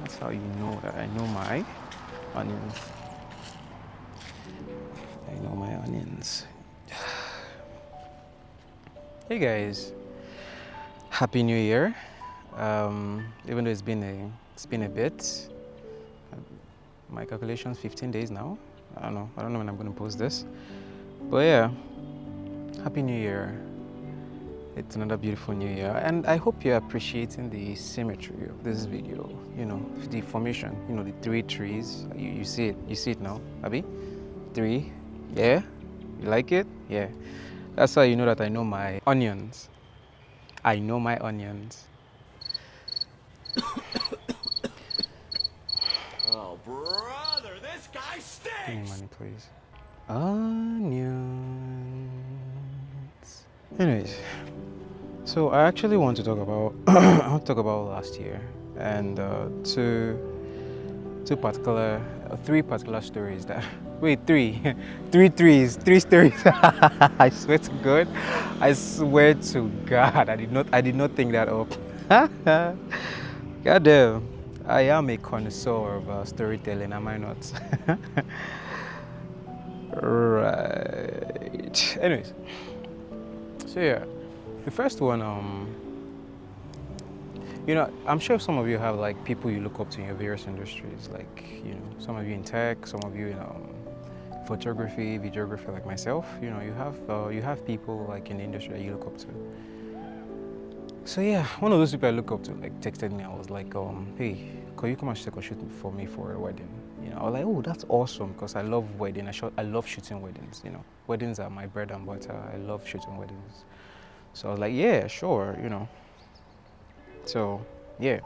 That's how you know that I know my onions. I know my onions. Hey guys, Happy New Year. Even though it's been a bit, my calculations 15 days now. I don't know when I'm gonna post this, but yeah, Happy New Year. It's another beautiful new year, and I hope you're appreciating the symmetry of this video. You know, the formation. You know, the three trees. You see it. You see it now, Abby. Three. Yeah. You like it? Yeah. That's how you know that I know my onions. I know my onions. Oh, brother, this guy Give me stinks! money, please. Onions. Anyways, so I actually want to talk about I want to talk about last year and three particular stories that wait three stories. I swear to God, I swear to God, I did not think that up. God damn, I am a connoisseur of storytelling, am I not? Right. Anyways, so yeah, the first one, you know, I'm sure some of you have like people you look up to in your various industries, like, you know, some of you in tech, some of you in photography, videography, like myself. You know, you have people like in the industry that you look up to. So yeah, one of those people I look up to like texted me. I was like, hey, could you come and take a shoot for me for a wedding? You know, I was like, oh, that's awesome because I love wedding. I love shooting weddings. You know, weddings are my bread and butter. I love shooting weddings. So I was like, yeah, sure. You know, so yeah.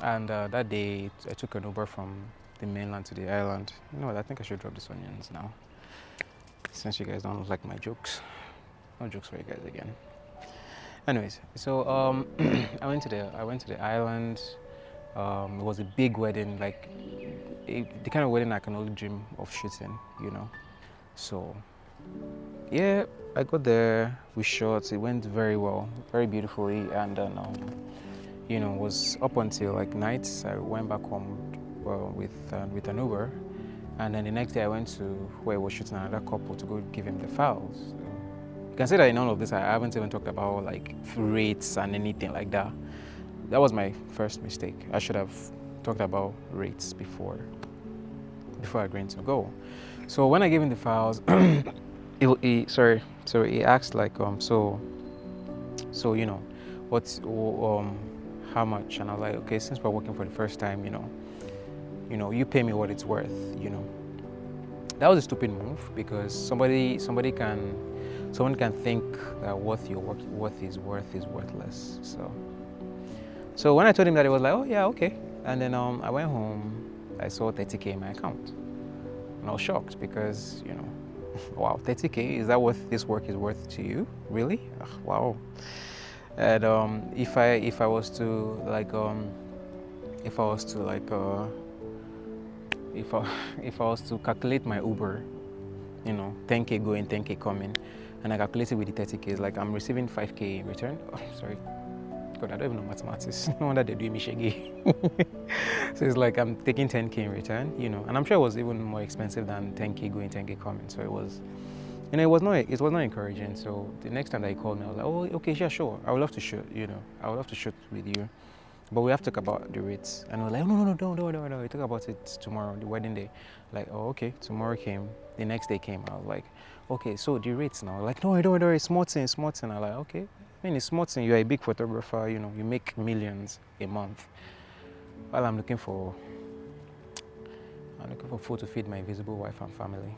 And that day, I took an Uber from the mainland to the island. You know what? I think I should drop these onions now, since you guys don't like my jokes. No jokes for you guys again. Anyways, so I went to the island. It was a big wedding, like the kind of wedding I can only dream of shooting. You know, so yeah, I got there. We shot. It went very well, very beautifully, and then you know, was up until like night. I went back home with an Uber, and then the next day I went to where I was shooting another couple to go give him the files. So you can say that in all of this I haven't even talked about like rates and anything like that. That was my first mistake. I should have talked about rates before agreeing to go. So when I gave him the files, so he asked like so you know, what's how much? And I was like, okay, since we're working for the first time, you pay me what it's worth, you know. That was a stupid move because someone can think that what your worth is worthless. So when I told him that, he was like, oh yeah, okay. And then I went home, I saw 30K in my account, and I was shocked because wow, 30K, is that what this work is worth to you? Really? Ugh, wow. And if I was to like if I was to like if I if I was to calculate my Uber, 10K going, 10K coming, and I calculate it with the 30K, it's like I'm receiving 5K in return. Oh, sorry. God, I don't even know mathematics. No wonder they do me shaggy. So it's like I'm taking 10K in return, and I'm sure it was even more expensive than 10K going, 10K coming. So it was, it was not encouraging. So the next time that he called me, I was like, oh, okay, yeah, sure. I would love to shoot, I would love to shoot with you. But we have to talk about the rates. And I was like, oh, no, don't. We talk about it tomorrow, the wedding day. Like, oh, okay. Tomorrow came. The next day came. I was like, okay, so the rates now. Like, no, don't worry. Small thing. I was like, okay. I mean, it's small thing. You're a big photographer. You make millions a month. While I'm looking for food to feed my invisible wife and family.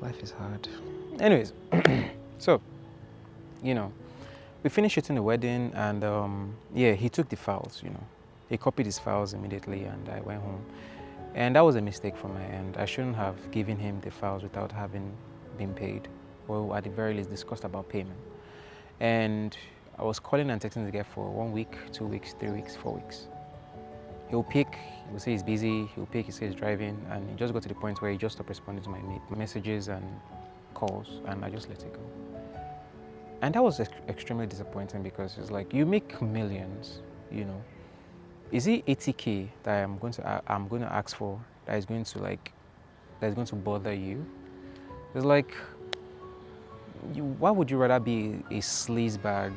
Life is hard. Anyways, so, you know, we finished shooting the wedding, and yeah, he took the files. He copied his files immediately, and I went home. And that was a mistake from my end. I shouldn't have given him the files without having been paid, or at the very least discussed about payment. And I was calling and texting the guy for 1 week, 2 weeks, 3 weeks, 4 weeks. He'll pick, he'll say he's busy, he'll pick, he says he's driving, and he just got to the point where he just stopped responding to my messages and calls, and I just let it go. And that was extremely disappointing because it's like you make millions, you know. Is it 80K that I'm going to ask for that is going to bother you? It's like, why would you rather be a sleaze bag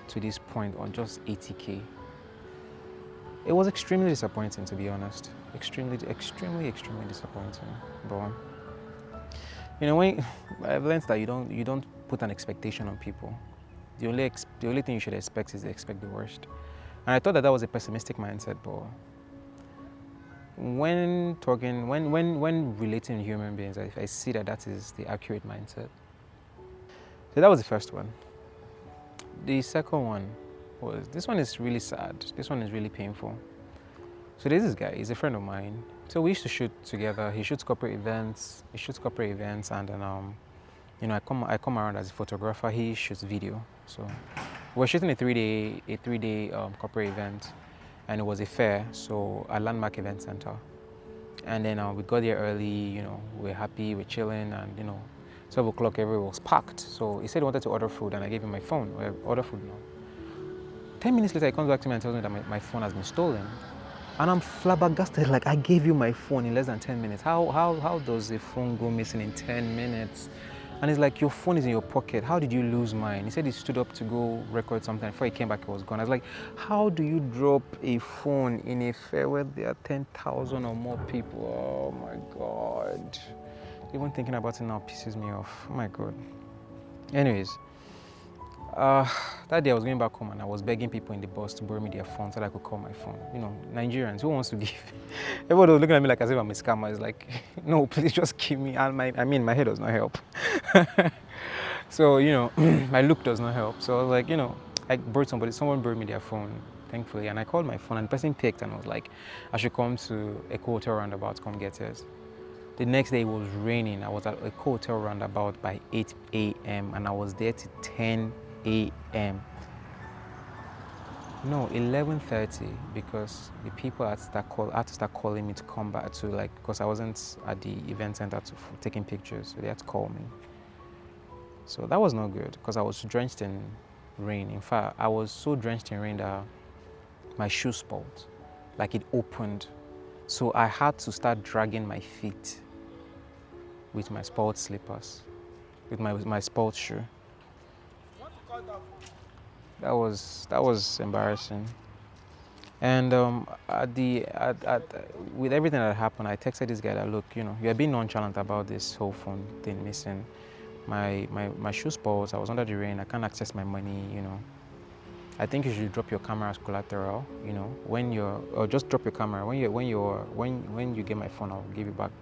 to this point on just 80K? It was extremely disappointing, to be honest. Extremely disappointing. But you know, when I've learned that you don't put an expectation on people. The only thing you should expect is to expect the worst. And I thought that was a pessimistic mindset, but when relating to human beings, I see that is the accurate mindset. So that was the first one. The second one was, this one is really sad. This one is really painful. So there's this guy, he's a friend of mine. So we used to shoot together. He shoots corporate events, and then you know, I come around as a photographer. He shoots video. So we're shooting a 3-day corporate event, and it was a fair, so a landmark event center. And then we got there early. You know, we're happy, we're chilling, and you know, 12 o'clock everywhere was packed. So he said he wanted to order food, and I gave him my phone. Order food now. 10 minutes later, he comes back to me and tells me that my phone has been stolen. And I'm flabbergasted, like, I gave you my phone in less than 10 minutes. How does a phone go missing in 10 minutes? And he's like, your phone is in your pocket. How did you lose mine? He said he stood up to go record something. Before he came back, it was gone. I was like, how do you drop a phone in a fair where there are 10,000 or more people? Oh my God. Even thinking about it now pisses me off. Oh my God. Anyways, that day I was going back home and I was begging people in the bus to borrow me their phone so that I could call my phone. You know, Nigerians, who wants to give? Everybody was looking at me like as if I'm a scammer. It's like, no, please just give me. And my head does not help. So, you know, my look does not help. So I was like, you know, someone borrowed me their phone, thankfully. And I called my phone and the person picked and was like, I should come to Echo Hotel Roundabout to come get it. The next day it was raining. I was at Echo Hotel Roundabout by 8 a.m. and I was there till 10 a.m. No, 11:30 because the people had to start calling me to come back to, like, because I wasn't at the event center taking pictures, so they had to call me. So that was not good because I was drenched in rain. In fact, I was so drenched in rain that my shoe spoiled, like it opened. So I had to start dragging my feet with my spoiled slippers, with my spoiled shoe. That was embarrassing. And with everything that happened, I texted this guy that, look, you know, you're being nonchalant about this whole phone thing missing. My shoe spoiled. I was under the rain. I can't access my money. You know, I think you should drop your camera as collateral. You know, or just drop your camera when you get my phone, I'll give you back.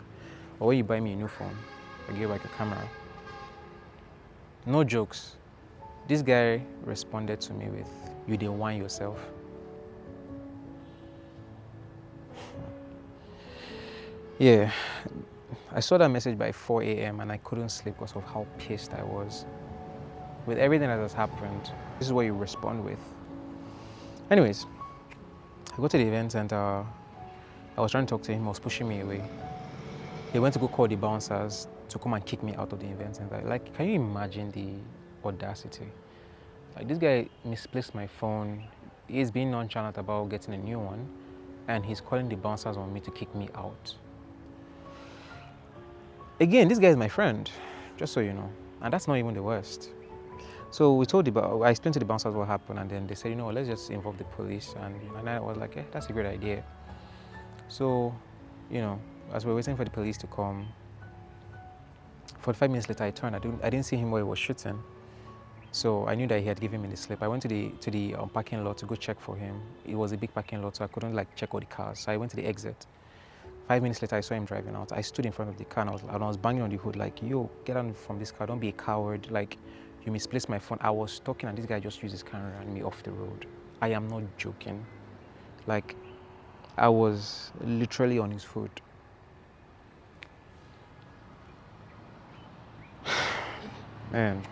Or when you buy me a new phone, I'll give you back your camera. No jokes. This guy responded to me with, "You didn't whine yourself." Yeah, I saw that message by 4 a.m. and I couldn't sleep because of how pissed I was. With everything that has happened, this is what you respond with. Anyways, I go to the event and I was trying to talk to him. He was pushing me away. He went to go call the bouncers to come and kick me out of the event center. Like, can you imagine the audacity? Like, this guy misplaced my phone. He's being nonchalant about getting a new one, and he's calling the bouncers on me to kick me out. Again, this guy is my friend, just so you know, and that's not even the worst. So I explained to the bouncers what happened, and then they said, you know, let's just involve the police, and I was like, that's a great idea. So, you know, as we were waiting for the police to come, 45 minutes later I turned. I didn't see him while he was shooting. So I knew that he had given me the slip. I went to the parking lot to go check for him. It was a big parking lot, so I couldn't like check all the cars. So I went to the exit. 5 minutes later, I saw him driving out. I stood in front of the car and I was banging on the hood like, yo, get out from this car. Don't be a coward. Like, you misplaced my phone. I was talking and this guy just used his car and ran me off the road. I am not joking. Like, I was literally on his foot. Man.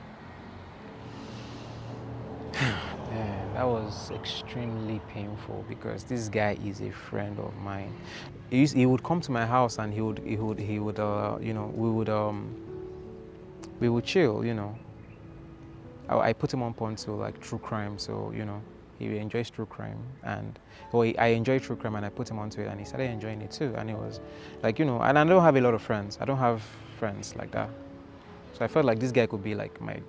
Man, that was extremely painful because this guy is a friend of mine. He would come to my house and he would you know, we would chill, you know. I put him on to like true crime, so he enjoys true crime, and I enjoy true crime, and I put him onto it, and he started enjoying it too. And it was like and I don't have a lot of friends. I don't have friends like that, so I felt like this guy could be like my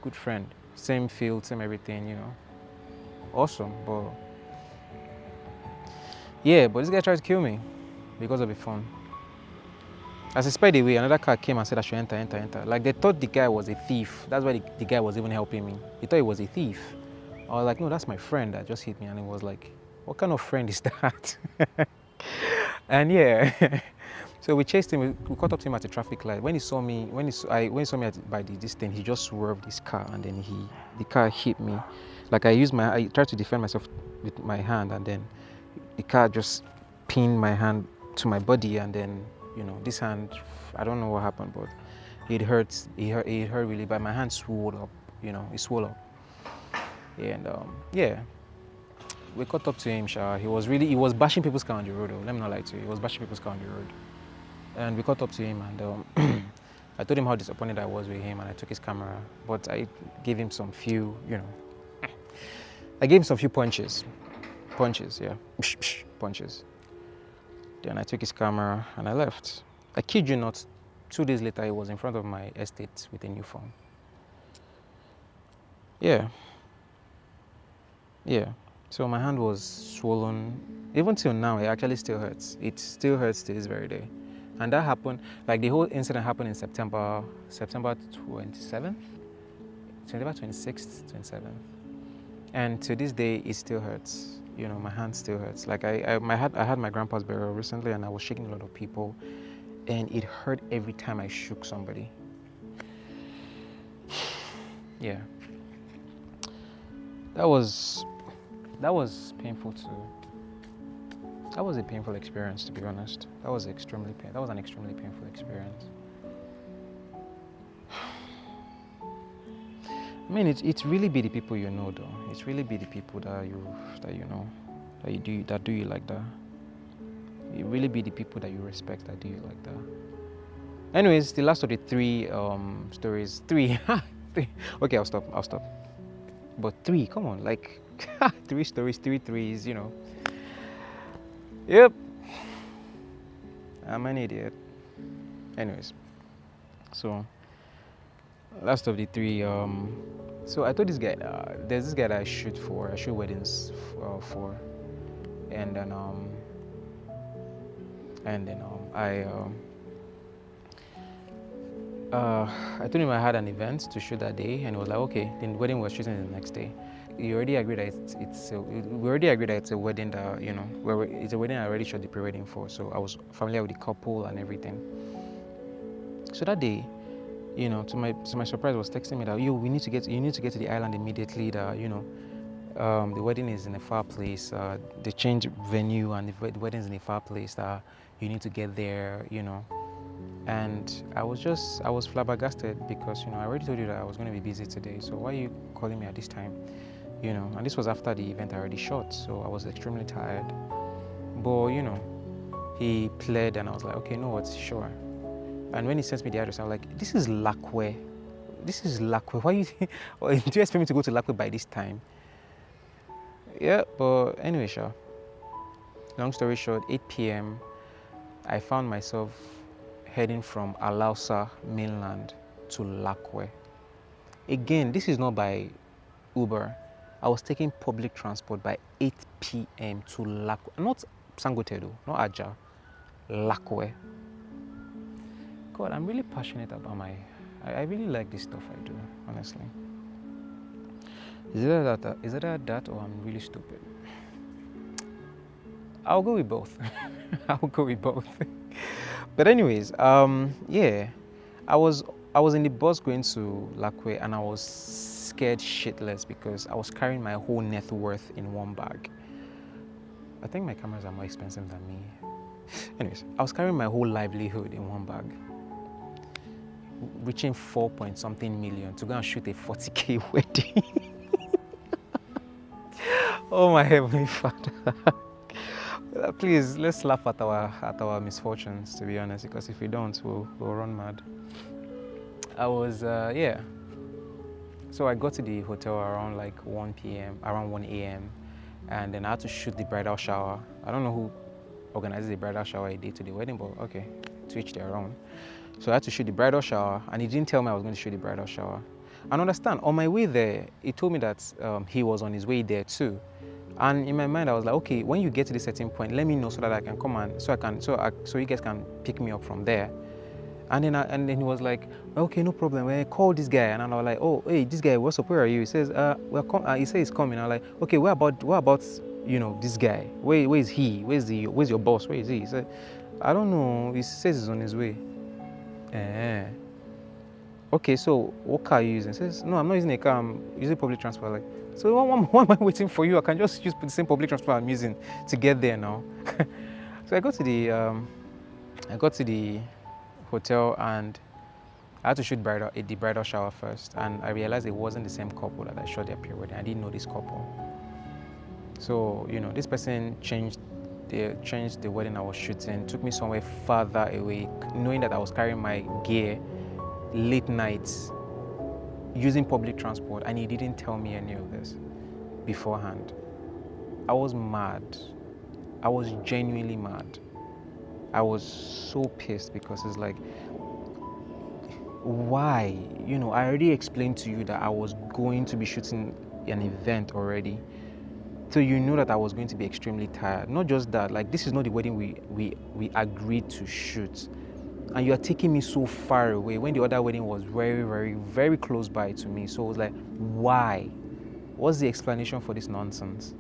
good friend, same field, same everything, awesome. But yeah, but this guy tried to kill me because of the phone. As I sped away, another car came and said I should enter. Like they thought the guy was a thief. That's why the guy was even helping me. He thought he was a thief. I was like, no, that's my friend that just hit me. And he was like, what kind of friend is that? And yeah, so we chased him. We caught up to him at a traffic light. When he saw me, when he saw me by this thing, he just swerved his car, and then the car hit me. Like I tried to defend myself with my hand, and then the car just pinned my hand to my body, and then this hand, I don't know what happened, but it hurts. It hurt really bad. My hand swelled up. It swelled up. And yeah, we caught up to him. He was bashing people's car on the road. Let me not lie to you. He was bashing people's car on the road. And we caught up to him, and I told him how disappointed I was with him, and I took his camera. But I gave him some few, I gave him some few punches, yeah, punches. Then I took his camera and I left. I kid you not, 2 days later, he was in front of my estate with a new phone. Yeah. So my hand was swollen. Even till now, it actually still hurts. It still hurts to this very day. And that happened, like the whole incident happened in September 27th, September 26th, 27th. And to this day, it still hurts. My hand still hurts. Like I had my grandpa's burial recently, and I was shaking a lot of people, and it hurt every time I shook somebody. Yeah. That was painful too. That was a painful experience, to be honest. That was an extremely painful experience. I mean, it's really be the people you know, though. It's really be the people that you know, that do you like that. It really be the people that you respect that do you like that. Anyways, the last of the 3 stories. 3. 3. Okay, I'll stop. But 3, come on, like 3 stories, 3 threes, Yep. I'm an idiot. Anyways, so last of the 3. So I told this guy, there's this guy that I shoot weddings for, and then I told him I had an event to shoot that day, and he was like, okay. Then the wedding was shooting the next day. We already agreed that it's a wedding that it's a wedding I already shot the pre-wedding for. So I was familiar with the couple and everything. So that day, to my surprise, was texting me that you need to get to the island immediately. That the wedding is in a far place. They changed venue, and the wedding is in a far place. That you need to get there. And I was flabbergasted because I already told you that I was going to be busy today. So why are you calling me at this time? And this was after the event I already shot, so I was extremely tired. But he played, and I was like, okay, no, what, sure. And when he sent me the address, I was like, this is Lakwe. Why do you expect me to go to Lakwe by this time? Yeah, but anyway, sure. Long story short, 8 p.m. I found myself heading from Alausa mainland to Lakwe. Again, this is not by Uber. I was taking public transport by 8 p.m. to Lakwe. Not Sangotedo, not Aja. Lakwe. God, I'm really passionate about I really like this stuff I do, honestly. Is it that or I'm really stupid? I'll go with both. But anyways, yeah. I was in the bus going to Lakwe, and I was scared shitless because I was carrying my whole net worth in one bag. I think my cameras are more expensive than me. Anyways, I was carrying my whole livelihood in one bag, reaching 4-point-something million to go and shoot a 40K wedding. Oh my heavenly Father. Please, let's laugh at our misfortunes, to be honest, because if we don't, we'll run mad. I was, yeah. So I got to the hotel around like 1 p.m., around 1 a.m., and then I had to shoot the bridal shower. I don't know who organizes the bridal shower a day to the wedding, but okay, to each their own. So I had to shoot the bridal shower, and he didn't tell me I was going to shoot the bridal shower. And understand, on my way there, he told me that he was on his way there too. And in my mind, I was like, okay, when you get to this certain point, let me know so that I can come and so you guys can pick me up from there. And then he was like, okay, no problem. Call this guy. And I was like, oh, hey, this guy, what's up? Where are you? He says, he says he's coming. I'm like, okay, what about this guy? Where is he? Where's your boss? Where is he? He said, I don't know. He says he's on his way. Okay, so what car are you using? He says, no, I'm not using a car. I'm using public transport. Like, so why am I waiting for you? I can just use the same public transport I'm using to get there now. So I got to the hotel, and I had to shoot the bridal shower first, and I realized it wasn't the same couple that I shot their pre-wedding. I didn't know this couple. So, this person changed the wedding I was shooting, took me somewhere farther away, knowing that I was carrying my gear late nights using public transport, and he didn't tell me any of this beforehand. I was mad. I was genuinely mad. I was so pissed because it's like, why? I already explained to you that I was going to be shooting an event already. So you know that I was going to be extremely tired. Not just that, like, this is not the wedding we agreed to shoot. And you are taking me so far away when the other wedding was very, very, very close by to me. So it was like, why? What's the explanation for this nonsense?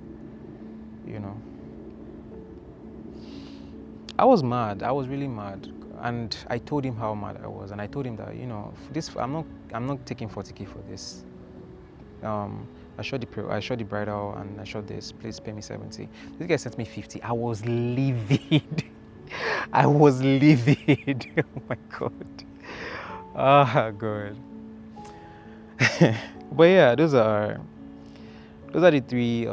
I was mad. I was really mad. And I told him how mad I was. And I told him that, this I'm not taking 40K for this. I shot the bridal and I shot this. Please pay me 70. This guy sent me 50. I was livid. I was livid. Oh my god. Ah, god. But yeah, those are the three.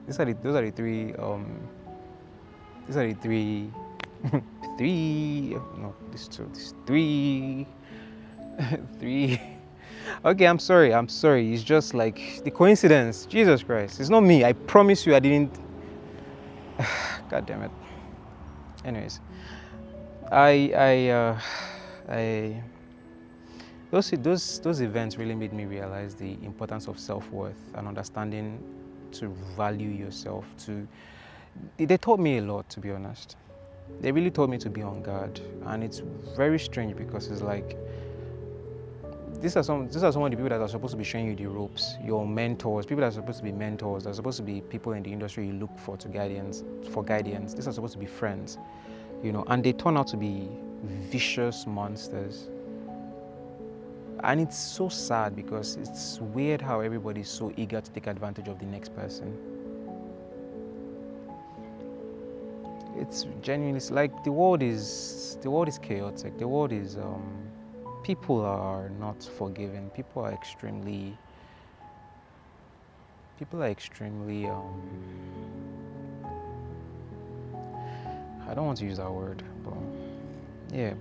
These are the three. These are the three. Three. No, this two. This three. Three. Okay, I'm sorry. It's just like the coincidence. Jesus Christ. It's not me. I promise you I didn't. God damn it. Anyways. Those events really made me realize the importance of self-worth and understanding to value yourself. They taught me a lot, to be honest. They really taught me to be on guard. And it's very strange because it's like, these are some of the people that are supposed to be showing you the ropes, your mentors, people that are supposed to be mentors, that are supposed to be people in the industry you look for guidance. These are supposed to be friends, and they turn out to be vicious monsters. And it's so sad because it's weird how everybody is so eager to take advantage of the next person. It's genuinely like the world is chaotic. The world is people are not forgiving. People are extremely I don't want to use that word, but yeah,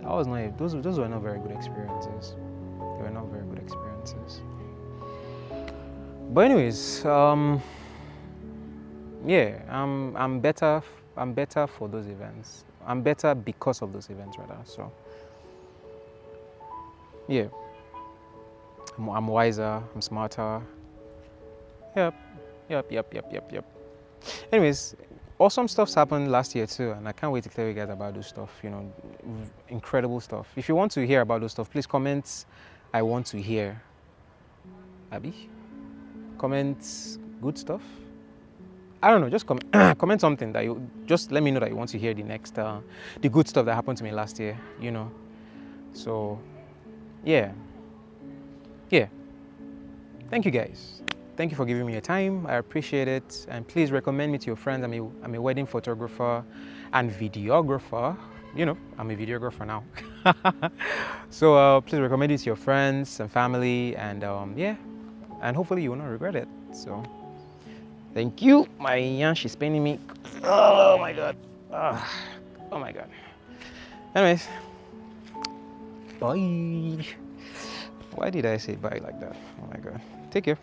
but those were not very good experiences. They were not very good experiences. But anyways, yeah, I'm better for those events. I'm better because of those events, rather. So yeah, I'm wiser, I'm smarter. Yep. Anyways, awesome stuff's happened last year too, and I can't wait to tell you guys about those stuff. Incredible stuff. If you want to hear about those stuff, please comment. I want to hear. Abby, comment good stuff. I don't know. Just comment something that you just let me know that you want to hear the next the good stuff that happened to me last year. So yeah. Thank you guys. Thank you for giving me your time. I appreciate it. And please recommend me to your friends. I'm a wedding photographer and videographer. I'm a videographer now. So please recommend it to your friends and family. And yeah, and hopefully you will not regret it. So thank you. My yan, she's paining me. Oh my god. Oh my god. Anyways, bye. Why did I say bye like that? Oh my god. Take care.